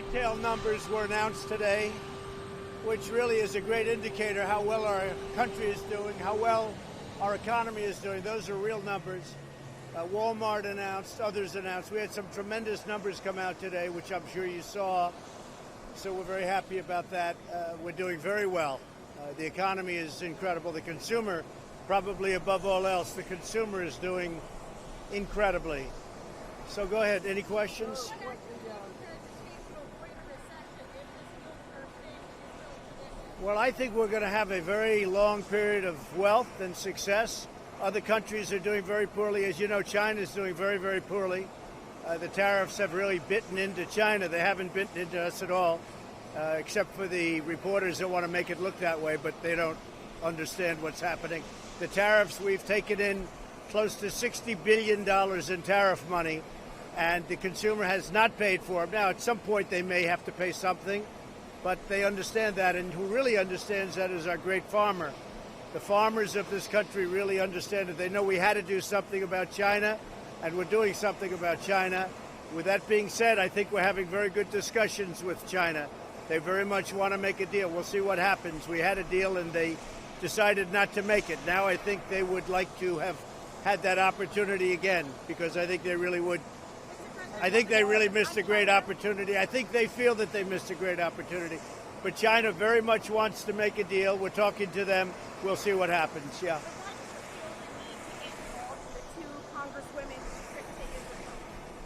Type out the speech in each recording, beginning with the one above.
retail numbers were announced today, which really is a great indicator how well our country is doing, how well our economy is doing. Those are real numbers. Walmart announced, others announced. We had some tremendous numbers come out today, which I'm sure you saw. So we're very happy about that. We're doing very well. The economy is incredible. The consumer, probably above all else, the consumer is doing incredibly. So go ahead. Any questions? Well, I think we're going to have a very long period of wealth and success. Other countries are doing very poorly. As you know, China is doing very, very poorly. The tariffs have really bitten into China. They haven't bitten into us at all, except for the reporters that want to make it look that way, but they don't understand what's happening. The tariffs, we've taken in close to $60 billion in tariff money, and the consumer has not paid for them. Now, at some point, they may have to pay something, but they understand that, and who really understands that is our great farmer. The farmers of this country really understand it. They know we had to do something about China, and we're doing something about China. With that being said, I think we're having very good discussions with China. They very much want to make a deal. We'll see what happens. We had a deal, and they decided not to make it. Now I think they would like to have had that opportunity again, because I think they really would. I think they really missed a great opportunity. I think they feel that they missed a great opportunity. But China very much wants to make a deal. We're talking to them. We'll see what happens, yeah.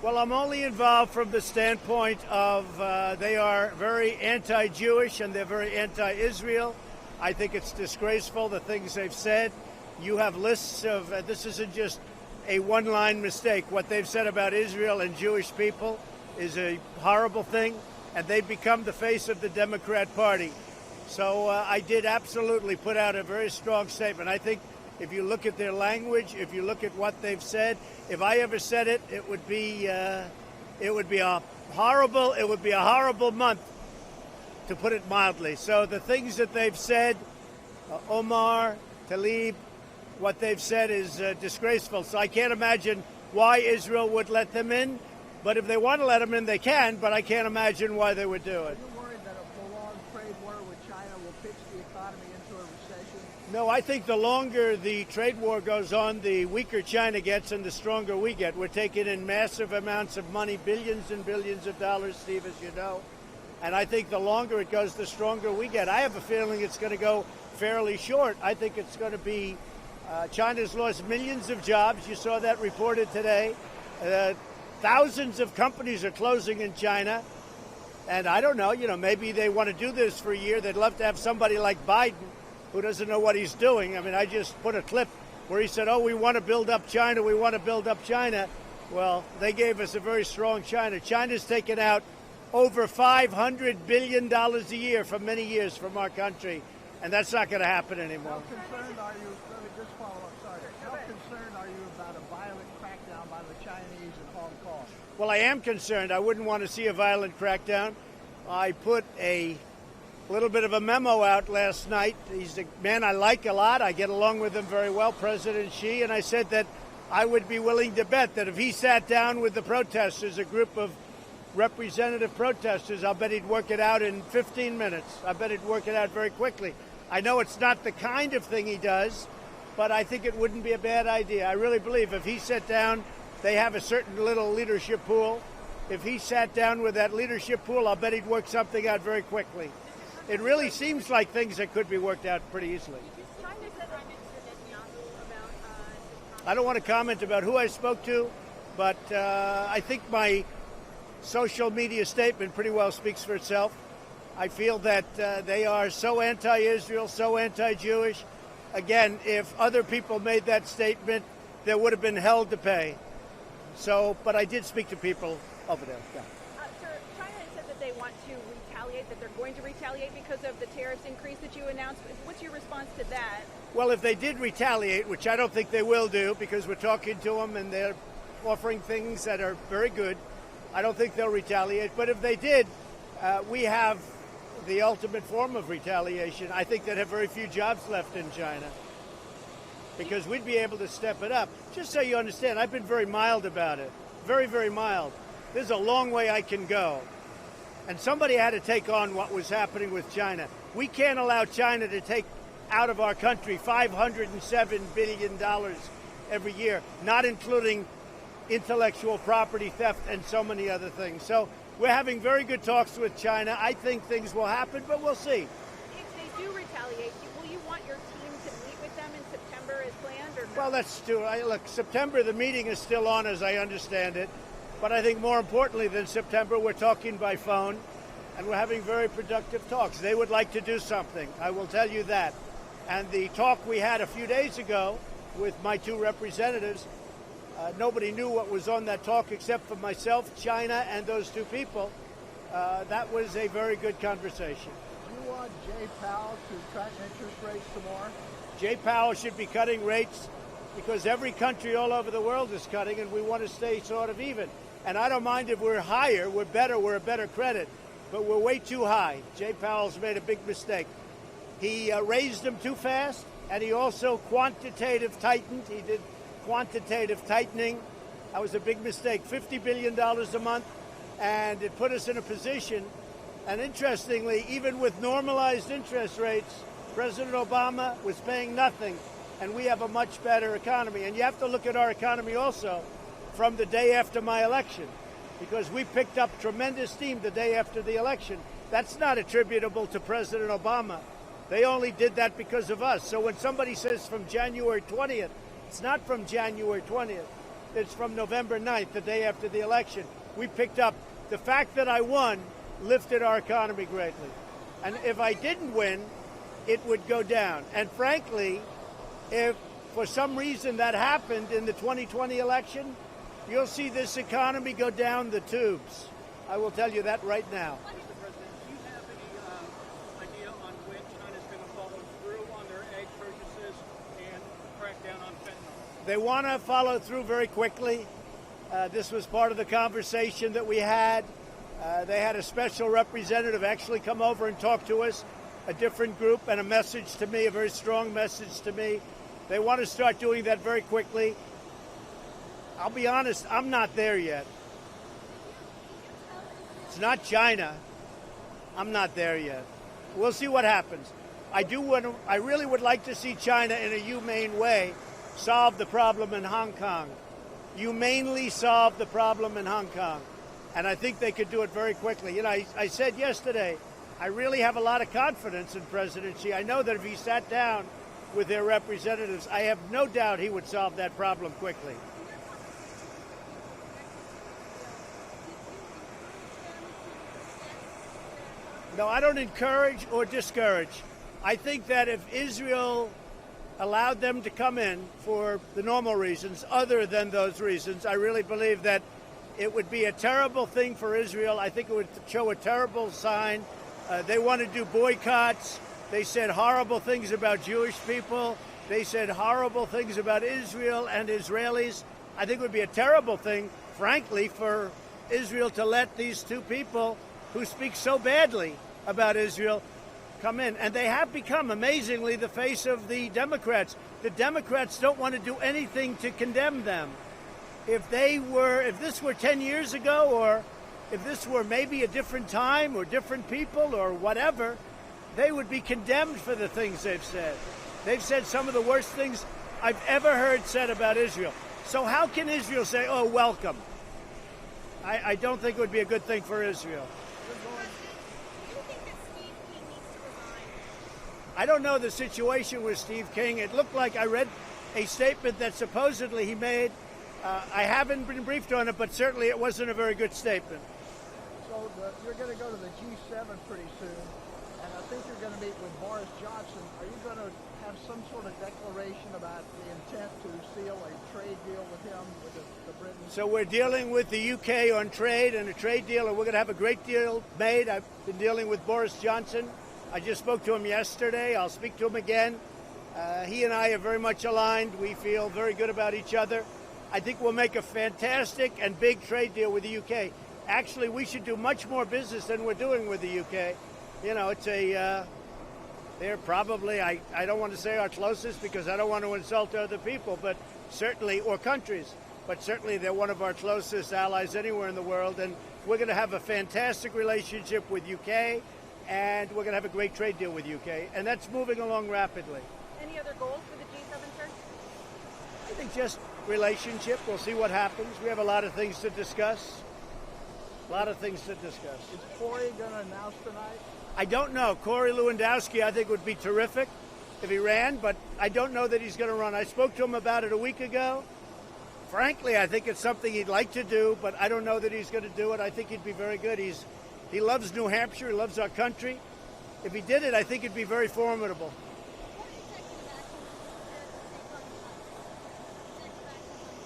Well, I'm only involved from the standpoint of they are very anti-Jewish and they're very anti-Israel. I think it's disgraceful, the things they've said. You have lists of, this isn't just a one-line mistake. What they've said about Israel and Jewish people is a horrible thing, and they've become the face of the Democrat Party. So I did absolutely put out a very strong statement. I think if you look at their language, if you look at what they've said, if I ever said it, it would be a horrible month, to put it mildly. So the things that they've said, Omar, Talib, what they've said is disgraceful. So I can't imagine why Israel would let them in. But if they want to let them in, they can. But I can't imagine why they would do it. Are you worried that a prolonged trade war with China will pitch the economy into a recession? No, I think the longer the trade war goes on, the weaker China gets and the stronger we get. We're taking in massive amounts of money, billions and billions of dollars, Steve, as you know. And I think the longer it goes, the stronger we get. I have a feeling it's going to go fairly short. I think it's going to be China's lost millions of jobs. You saw that reported today. Thousands of companies are closing in China. And I don't know, maybe they want to do this for a year. They'd love to have somebody like Biden who doesn't know what he's doing. I mean, I just put a clip where he said, we want to build up China. We want to build up China. Well, they gave us a very strong China. China's taken out over $500 billion a year for many years from our country. And that's not going to happen anymore. How concerned are you, let me just follow up, sorry. How concerned are you about a violent crackdown by the Chinese in Hong Kong? Well, I am concerned. I wouldn't want to see a violent crackdown. I put a little bit of a memo out last night. He's a man I like a lot. I get along with him very well, President Xi. And I said that I would be willing to bet that if he sat down with the protesters, a group of representative protesters, I'll bet he'd work it out in 15 minutes. I bet he'd work it out very quickly. I know it's not the kind of thing he does, but I think it wouldn't be a bad idea. I really believe if he sat down, they have a certain little leadership pool. If he sat down with that leadership pool, I'll bet he'd work something out very quickly. It really seems like things that could be worked out pretty easily. I don't want to comment about who I spoke to, but I think my social media statement pretty well speaks for itself. I feel that they are so anti-Israel, so anti-Jewish. Again, if other people made that statement, there would have been hell to pay. So, but I did speak to people over there. Yeah. Sir, China has said that they want to retaliate, that they're going to retaliate because of the tariffs increase that you announced. What's your response to that? Well, if they did retaliate, which I don't think they will do because we're talking to them and they're offering things that are very good, I don't think they'll retaliate. But if they did, we have the ultimate form of retaliation. I think they'd have very few jobs left in China because we'd be able to step it up. Just so you understand, I've been very mild about it. Very, very mild. There's a long way I can go. And somebody had to take on what was happening with China. We can't allow China to take out of our country $507 billion every year, not including intellectual property theft and so many other things. So we're having very good talks with China. I think things will happen, but we'll see. If they do retaliate, will you want your team to meet with them in September as planned, or no? Well, that's true. Look, September, the meeting is still on, as I understand it. But I think more importantly than September, we're talking by phone, and we're having very productive talks. They would like to do something, I will tell you that. And the talk we had a few days ago with my two representatives, nobody knew what was on that talk except for myself, China, and those two people. That was a very good conversation. Do you want Jay Powell to cut interest rates some more? Jay Powell should be cutting rates because every country all over the world is cutting, and we want to stay sort of even. And I don't mind if we're higher, we're a better credit, but we're way too high. Jay Powell's made a big mistake. He raised them too fast, and he also quantitative tightened. He did quantitative tightening. That was a big mistake, $50 billion a month, and it put us in a position. And interestingly, even with normalized interest rates, President Obama was paying nothing, and we have a much better economy. And you have to look at our economy also from the day after my election, because we picked up tremendous steam the day after the election. That's not attributable to President Obama. They only did that because of us. So when somebody says from January 20th, it's not from January 20th. It's from November 9th, the day after the election. We picked up. The fact that I won lifted our economy greatly. And if I didn't win, it would go down. And frankly, if for some reason that happened in the 2020 election, you'll see this economy go down the tubes. I will tell you that right now. Mr. President, do you have any idea on when China's going to follow through on their egg purchases and crack down on fentanyl? They want to follow through very quickly. This was part of the conversation that we had. They had a special representative actually come over and talk to us, a different group, and a message to me, a very strong message to me. They want to start doing that very quickly. I'll be honest, I'm not there yet. It's not China. I'm not there yet. We'll see what happens. I really would like to see China in a humane way solve the problem in Hong Kong. Humanely solve the problem in Hong Kong. And I think they could do it very quickly. You know, I said yesterday, I really have a lot of confidence in President Xi. I know that if he sat down with their representatives, I have no doubt he would solve that problem quickly. No, I don't encourage or discourage. I think that if Israel allowed them to come in for the normal reasons, other than those reasons, I really believe that it would be a terrible thing for Israel. I think it would show a terrible sign. They want to do boycotts. They said horrible things about Jewish people. They said horrible things about Israel and Israelis. I think it would be a terrible thing, frankly, for Israel to let these two people who speak so badly about Israel come in. And they have become, amazingly, the face of the Democrats. The Democrats don't want to do anything to condemn them. If this were 10 years ago, or if this were maybe a different time or different people or whatever, they would be condemned for the things they've said. They've said some of the worst things I've ever heard said about Israel. So how can Israel say, oh, welcome? I don't think it would be a good thing for Israel. Do you think that Steve King needs to resign? I don't know the situation with Steve King. It looked like I read a statement that supposedly he made. I haven't been briefed on it, but certainly it wasn't a very good statement. So you're going to go to the G7 pretty soon, and I think you're going to meet with Boris Johnson. Are you going to have some sort of declaration about the intent to seal a trade deal with him, with the Britons? So we're dealing with the UK on trade and a trade deal, and we're going to have a great deal made. I've been dealing with Boris Johnson. I just spoke to him yesterday. I'll speak to him again. He and I are very much aligned. We feel very good about each other. I think we'll make a fantastic and big trade deal with the UK. Actually, we should do much more business than we're doing with the UK. You know, it's they're probably, I don't want to say our closest because I don't want to insult other people, but certainly, or countries, but certainly they're one of our closest allies anywhere in the world. And we're going to have a fantastic relationship with UK, and we're going to have a great trade deal with UK, and that's moving along rapidly. Any other goals for the G7, sir? I think just relationship. We'll see what happens. We have a lot of things to discuss. Is Corey going to announce tonight? I don't know. Corey Lewandowski, I think, would be terrific if he ran, but I don't know that he's going to run. I spoke to him about it a week ago. Frankly, I think it's something he'd like to do, but I don't know that he's going to do it. I think he'd be very good. He loves New Hampshire. He loves our country. If he did it, I think it'd be very formidable.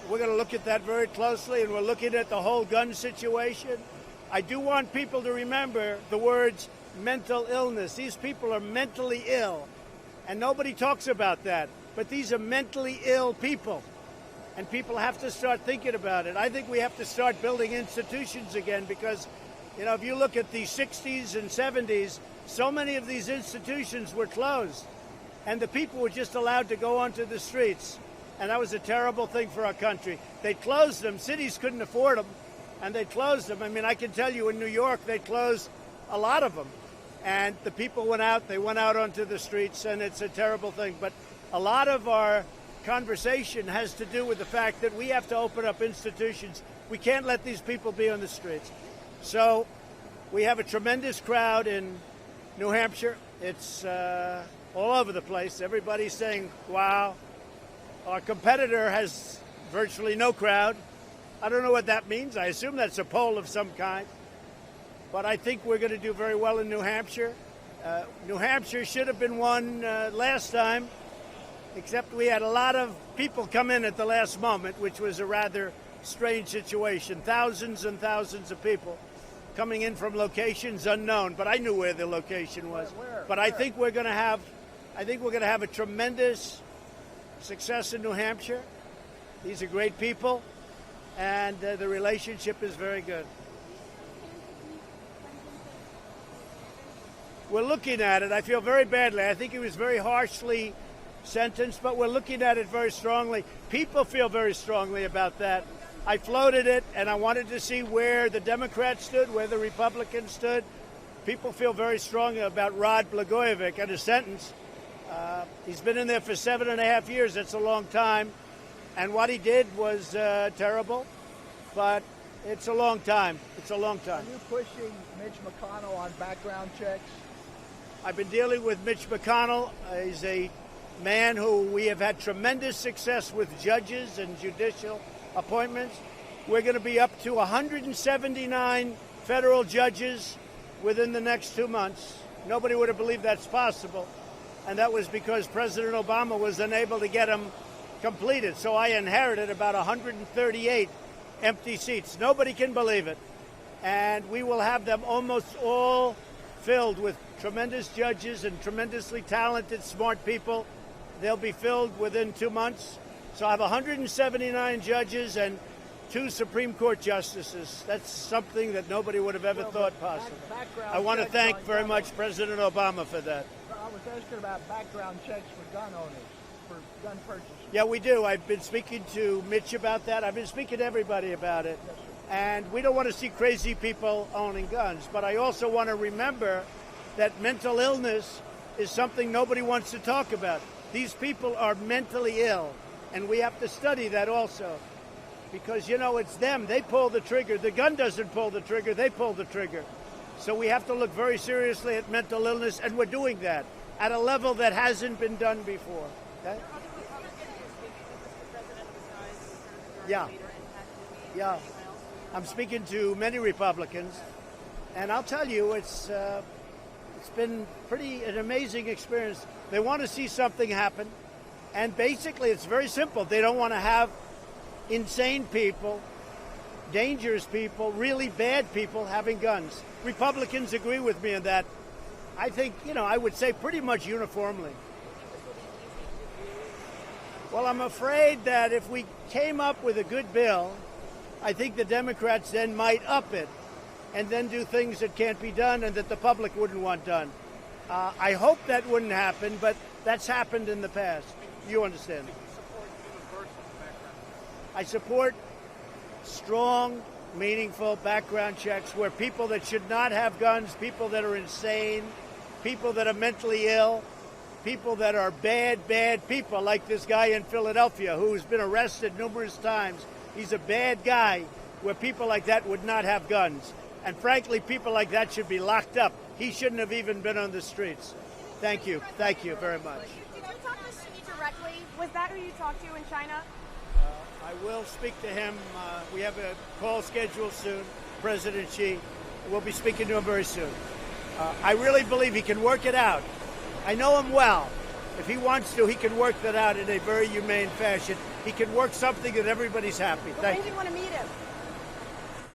We're going to look at that very closely, and we're looking at the whole gun situation. I do want people to remember the words mental illness. These people are mentally ill, and nobody talks about that. But these are mentally ill people, and people have to start thinking about it. I think we have to start building institutions again because, if you look at the 60s and 70s, so many of these institutions were closed, and the people were just allowed to go onto the streets. And that was a terrible thing for our country. They closed them. Cities couldn't afford them, and they closed them. I mean, I can tell you in New York, they closed a lot of them. And the people went out. They went out onto the streets, and it's a terrible thing. But a lot of our conversation has to do with the fact that we have to open up institutions. We can't let these people be on the streets. So we have a tremendous crowd in New Hampshire. It's all over the place. Everybody's saying, wow. Our competitor has virtually no crowd. I don't know what that means. I assume that's a poll of some kind. But I think we're going to do very well in New Hampshire. New Hampshire should have been won last time, except we had a lot of people come in at the last moment, which was a rather strange situation. Thousands and thousands of people coming in from locations unknown, but I knew where the location was. But I think we're going to have a tremendous success in New Hampshire. These are great people, and the relationship is very good. We're looking at it. I feel very badly. I think he was very harshly sentenced, but we're looking at it very strongly. People feel very strongly about that. I floated it, and I wanted to see where the Democrats stood, where the Republicans stood. People feel very strongly about Rod Blagojevich and his sentence. He's been in there for 7.5 years. That's a long time. And what he did was terrible, but it's a long time. It's a long time. Are you pushing Mitch McConnell on background checks? I've been dealing with Mitch McConnell. He's a man who we have had tremendous success with judges and judicial appointments. We're going to be up to 179 federal judges within the next 2 months. Nobody would have believed that's possible. And that was because President Obama was unable to get them completed. So I inherited about 138 empty seats. Nobody can believe it. And we will have them almost all filled with tremendous judges and tremendously talented, smart people. They'll be filled within 2 months. So I have 179 judges and 2 Supreme Court justices. That's something that nobody would have ever thought possible. I want to thank very much President Obama for that. I was asking about background checks for gun owners, for gun purchases. Yeah, we do. I've been speaking to Mitch about that. I've been speaking to everybody about it. Yes, sir. And we don't want to see crazy people owning guns. But I also want to remember that mental illness is something nobody wants to talk about. These people are mentally ill, and we have to study that also. Because, it's them. They pull the trigger. The gun doesn't pull the trigger. They pull the trigger. So we have to look very seriously at mental illness, and we're doing that at a level that hasn't been done before. Okay? Yeah. Yeah. I'm speaking to many Republicans, and I'll tell you, it's been an amazing experience. They want to see something happen, and basically it's very simple. They don't want to have insane people, dangerous people, really bad people having guns. Republicans agree with me on that. I think, I would say pretty much uniformly. Well, I'm afraid that if we came up with a good bill, I think the Democrats then might up it and then do things that can't be done and that the public wouldn't want done. I hope that wouldn't happen, but that's happened in the past. You understand. I support strong meaningful background checks where people that should not have guns, people that are insane, people that are mentally ill, people that are bad people, like this guy in Philadelphia who's been arrested numerous times. He's a bad guy, where people like that would not have guns. And frankly, people like that should be locked up. He shouldn't have even been on the streets. Thank you. Thank you very much. Did you talk to Xi directly? Was that who you talked to in China? I will speak to him. We have a call scheduled soon, President Xi. We'll be speaking to him very soon. I really believe he can work it out. I know him well. If he wants to, he can work that out in a very humane fashion. He can work something that everybody's happy. When Thank do you. you want to meet him?